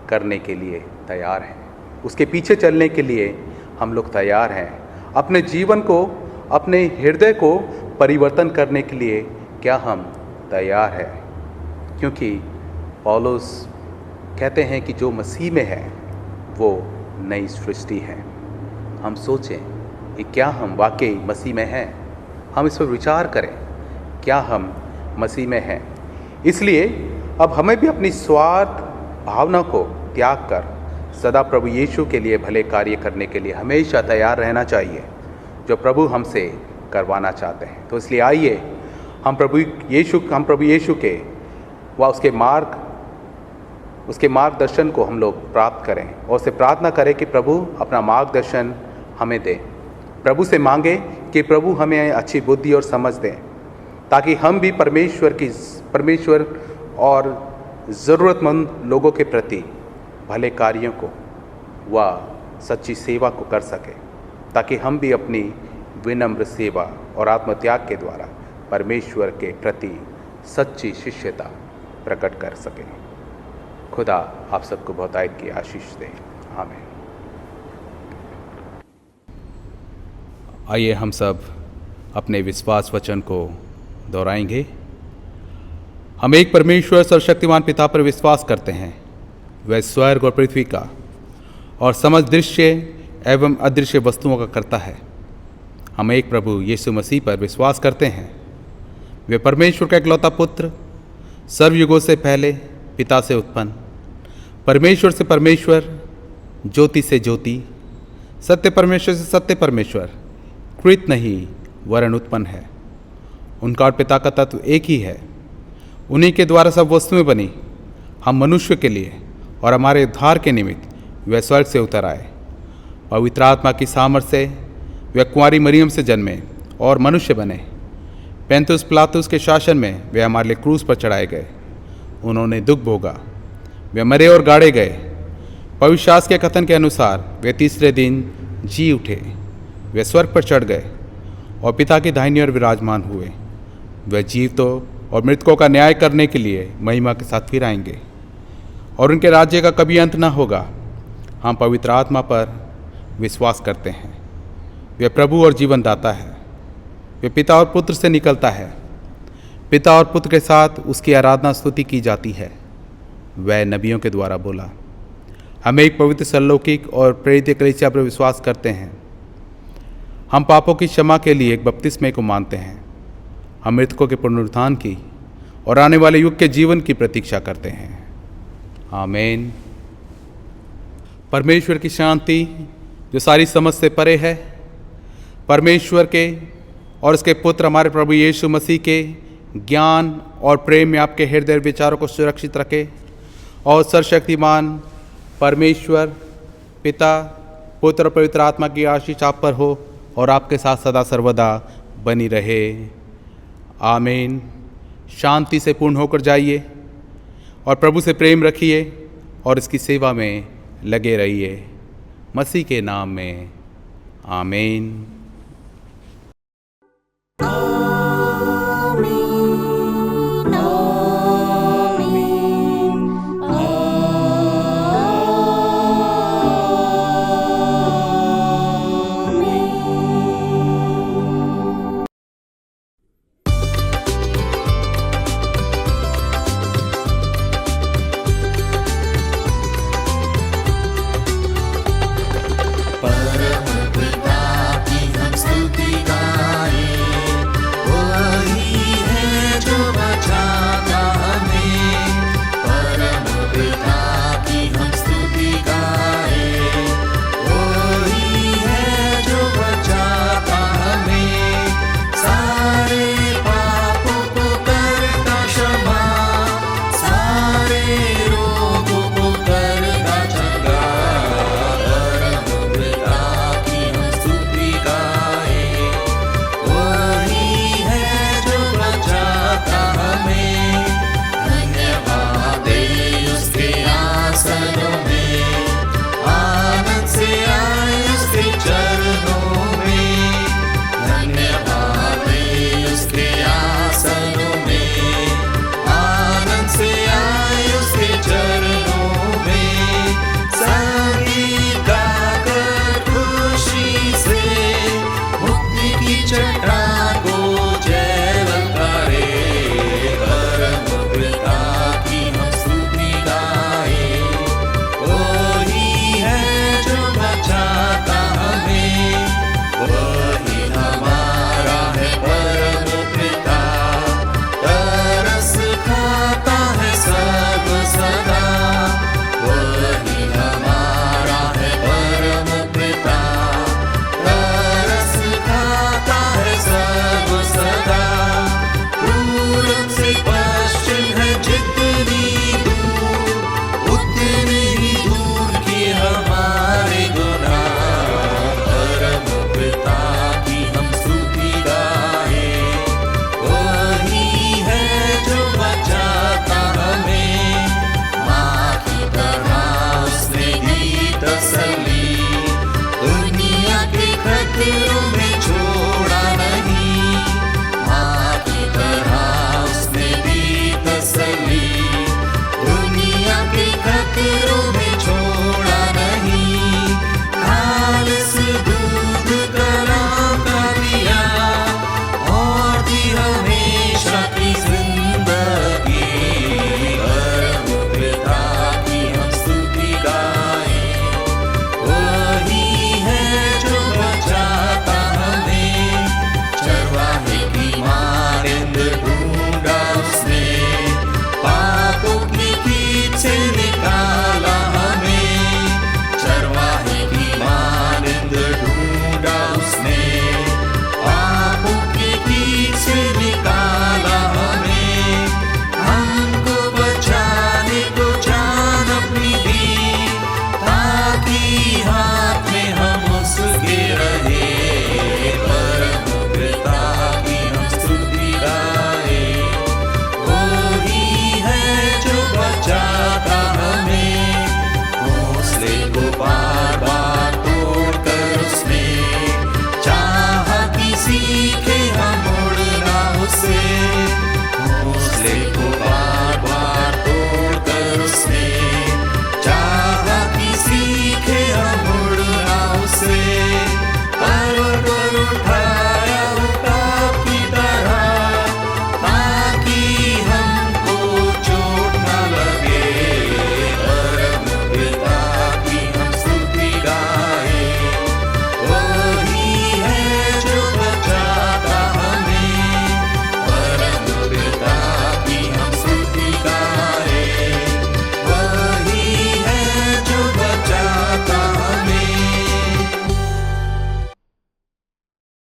करने के लिए तैयार हैं। उसके पीछे चलने के लिए हम लोग तैयार हैं। अपने जीवन को, अपने हृदय को परिवर्तन करने के लिए क्या हम तैयार हैं? क्योंकि पौलुस कहते हैं कि जो मसीह में है वो नई सृष्टि है। हम सोचें कि क्या हम वाकई मसीह में हैं? हम इस पर विचार करें, क्या हम मसीह में हैं? इसलिए अब हमें भी अपनी स्वार्थ भावना को त्याग कर सदा प्रभु यीशु के लिए भले कार्य करने के लिए हमेशा तैयार रहना चाहिए, जो प्रभु हमसे करवाना चाहते हैं। तो इसलिए आइए हम प्रभु यीशु के व उसके मार्गदर्शन को हम लोग प्राप्त करें और उससे प्रार्थना करें कि प्रभु अपना मार्गदर्शन हमें दे। प्रभु से मांगे कि प्रभु हमें अच्छी बुद्धि और समझ दें, ताकि हम भी परमेश्वर और ज़रूरतमंद लोगों के प्रति भले कार्यों को व सच्ची सेवा को कर सकें, ताकि हम भी अपनी विनम्र सेवा और आत्मत्याग के द्वारा परमेश्वर के प्रति सच्ची शिष्यता प्रकट कर सकें। खुदा आप सबको बहुतायत की आशीष दे। आमीन। आइए हम सब अपने विश्वास वचन को दोहराएंगे। हम एक परमेश्वर सर्वशक्तिमान पिता पर विश्वास करते हैं, वह स्वर्ग और पृथ्वी का और समस्त दृश्य एवं अदृश्य वस्तुओं का करता है। हम एक प्रभु यीशु मसीह पर विश्वास करते हैं, वे परमेश्वर का इकलौता पुत्र, सर्वयुगों से पहले पिता से उत्पन्न, परमेश्वर से परमेश्वर, ज्योति से ज्योति, सत्य परमेश्वर से सत्य परमेश्वर, कृत नहीं वरन उत्पन्न है। उनका और पिता का तत्व एक ही है। उन्हीं के द्वारा सब वस्तुएं बनी। हम मनुष्य के लिए और हमारे उद्धार के निमित्त वे स्वर्ग से उतर आए। पवित्र आत्मा की सामर्थ से वे कुंवारी मरियम से जन्मे और मनुष्य बने। पैंतुस पिलातुस के शासन में वे हमारे लिए क्रूस पर चढ़ाए गए। उन्होंने दुख भोगा, वे मरे और गाड़े गए। पवित्र शास्त्र के कथन के अनुसार वे तीसरे दिन जी उठे। वे स्वर्ग पर चढ़ गए और पिता की दाहिनी ओर विराजमान हुए। वे जीवितों और मृतकों का न्याय करने के लिए महिमा के साथ फिर आएंगे और उनके राज्य का कभी अंत न होगा। हम पवित्र आत्मा पर विश्वास करते हैं। वे प्रभु और जीवन दाता है। वे पिता और पुत्र से निकलता है। पिता और पुत्र के साथ उसकी आराधना स्तुति की जाती है। वह नबियों के द्वारा बोला। हम एक पवित्र सरलौकिक और प्रेरित कलीसिया पर विश्वास करते हैं। हम पापों की क्षमा के लिए एक बपतिस्मे को मानते हैं। हम मृतकों के पुनरुत्थान की और आने वाले युग के जीवन की प्रतीक्षा करते हैं। आमीन। परमेश्वर की शांति जो सारी समझ से परे है, परमेश्वर के और उसके पुत्र हमारे प्रभु यीशु मसीह के ज्ञान और प्रेम में आपके हृदय विचारों को सुरक्षित रखे और सर्वशक्तिमान परमेश्वर पिता, पुत्र और पवित्र आत्मा की आशीष आप पर हो और आपके साथ सदा सर्वदा बनी रहे। आमीन। शांति से पूर्ण होकर जाइए और प्रभु से प्रेम रखिए और इसकी सेवा में लगे रहिए। मसीह के नाम में आमीन।